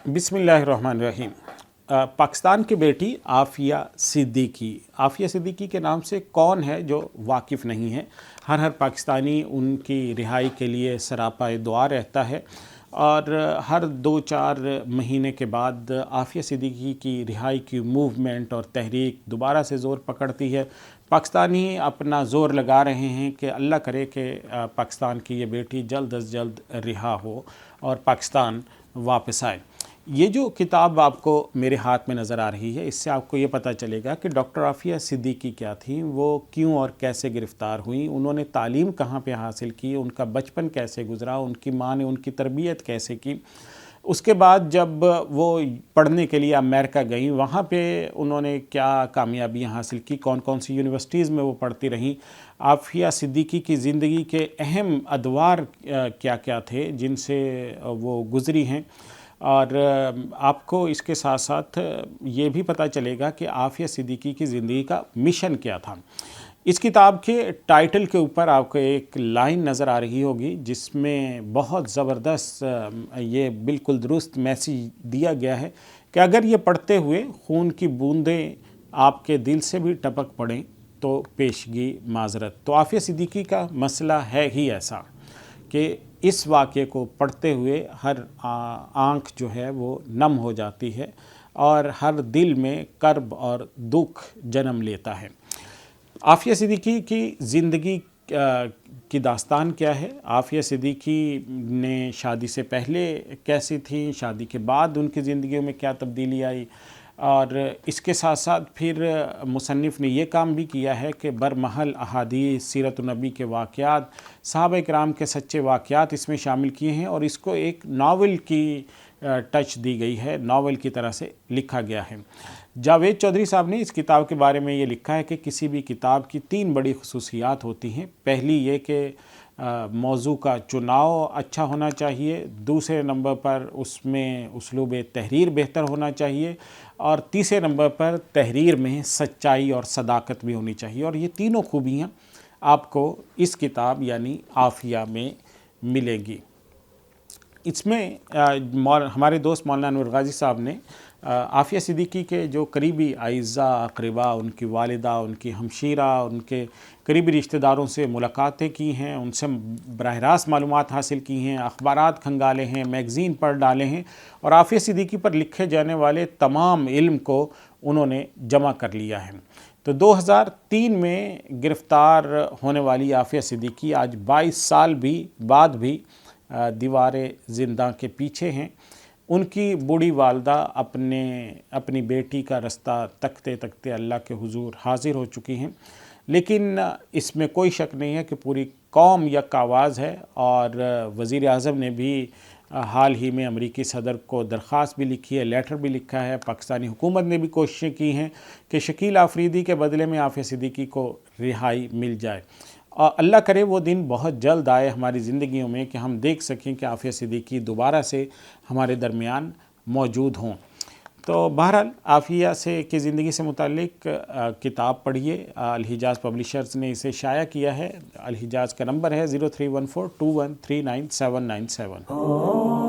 बिस्मिल्लाहिर्रहमानिर्रहीम। पाकिस्तान की बेटी आफिया सिद्दीकी के नाम से कौन है जो वाकिफ़ नहीं है। हर पाकिस्तानी उनकी रिहाई के लिए सरापा दुआ रहता है और हर 2-4 महीने के बाद आफिया सिद्दीकी की रिहाई की मूवमेंट और तहरीक दोबारा से ज़ोर पकड़ती है। पाकिस्तानी अपना ज़ोर लगा रहे हैं कि अल्लाह करे कि पाकिस्तान की ये बेटी जल्द अज जल्द रिहा हो और पाकिस्तान वापस आए। ये जो किताब आपको मेरे हाथ में नज़र आ रही है, इससे आपको ये पता चलेगा कि डॉक्टर आफिया सिद्दीकी क्या थी, वो क्यों और कैसे गिरफ़्तार हुई, उन्होंने तालीम कहाँ पे हासिल की, उनका बचपन कैसे गुज़रा, उनकी माँ ने उनकी तरबियत कैसे की। उसके बाद जब वो पढ़ने के लिए अमेरिका गई, वहाँ पे उन्होंने क्या कामयाबियाँ हासिल की, कौन कौन सी यूनिवर्सिटीज़ में वो पढ़ती रहीं। आफिया सिद्दीकी की ज़िंदगी के अहम अदवार क्या क्या थे जिनसे वो गुज़री हैं। और आपको इसके साथ साथ ये भी पता चलेगा कि आफिया सिद्दीकी की ज़िंदगी का मिशन क्या था। इस किताब के टाइटल के ऊपर आपको एक लाइन नज़र आ रही होगी जिसमें बहुत ज़बरदस्त ये बिल्कुल दुरुस्त मैसेज दिया गया है कि अगर ये पढ़ते हुए खून की बूंदें आपके दिल से भी टपक पड़ें तो पेशगी माजरत। तो आफिया सिद्दीकी का मसला है ही ऐसा कि इस वाक़े को पढ़ते हुए हर आँख जो है वो नम हो जाती है और हर दिल में कर्ब और दुख जन्म लेता है। आफिया सिद्दीकी की ज़िंदगी की दास्तान क्या है, आफिया सिद्दीकी ने शादी से पहले कैसी थी, शादी के बाद उनकी ज़िंदगी में क्या तब्दीली आई, और इसके साथ साथ फिर मुसन्निफ़ ने ये काम भी किया है कि बरमहल अहादीस, सीरत नबी के वाक़यात, सहाबा किराम के सच्चे वाक़यात इसमें शामिल किए हैं और इसको एक नावल की टच दी गई है, नावल की तरह से लिखा गया है। जावेद चौधरी साहब ने इस किताब के बारे में ये लिखा है कि किसी भी किताब की 3 बड़ी खसूसियात होती हैं। पहली ये कि मौजू का चुनाव अच्छा होना चाहिए, दूसरे नंबर पर उसमें उसलूब तहरीर बेहतर होना चाहिए और तीसरे नंबर पर तहरीर में सच्चाई और सदाकत भी होनी चाहिए। और ये तीनों खूबियाँ आपको इस किताब यानी आफिया में मिलेंगी। इसमें हमारे दोस्त मौलाना अनवर गाज़ी साहब ने आफिया सिद्दीकी के जो करीबी आइज़ा अक़रबा, उनकी वालिदा, उनकी हमशीरा, उनके करीबी रिश्तेदारों से मुलाकातें की हैं, उनसे बराह रास्त मालूमात हासिल की हैं, अखबारात खंगाले हैं, मैगज़ीन पढ़ डाले हैं और आफिया सिद्दीकी पर लिखे जाने वाले तमाम इल्म को उन्होंने जमा कर लिया है। तो 2003 में गिरफ़्तार होने वाली आफिया सिद्दीकी आज 22 साल बाद भी दीवारे ज़िंदा के पीछे हैं। उनकी बूढ़ी वालदा अपनी बेटी का रास्ता तकते तकते अल्लाह के हुजूर हाज़िर हो चुकी हैं। लेकिन इसमें कोई शक नहीं है कि पूरी कौम यक आवाज़ है और वज़ीर आज़म ने भी हाल ही में अमरीकी सदर को दरख्वास्त भी लिखी है, लेटर भी लिखा है। पाकिस्तानी हुकूमत ने भी कोशिशें की हैं कि शकील आफरीदी के बदले में आफिया सिद्दीकी को रिहाई मिल जाए। और अल्लाह करे वो दिन बहुत जल्द आए हमारी ज़िंदगियों में कि हम देख सकें कि आफिया सिद्दीकी दोबारा से हमारे दरमियान मौजूद हों। तो बहरहाल आफिया की ज़िंदगी से मुताल्लिक किताब पढ़िए। अल-हिजाज़ पब्लिशर्स ने इसे शाया किया है। अल-हिजाज़ का नंबर है 031421399797।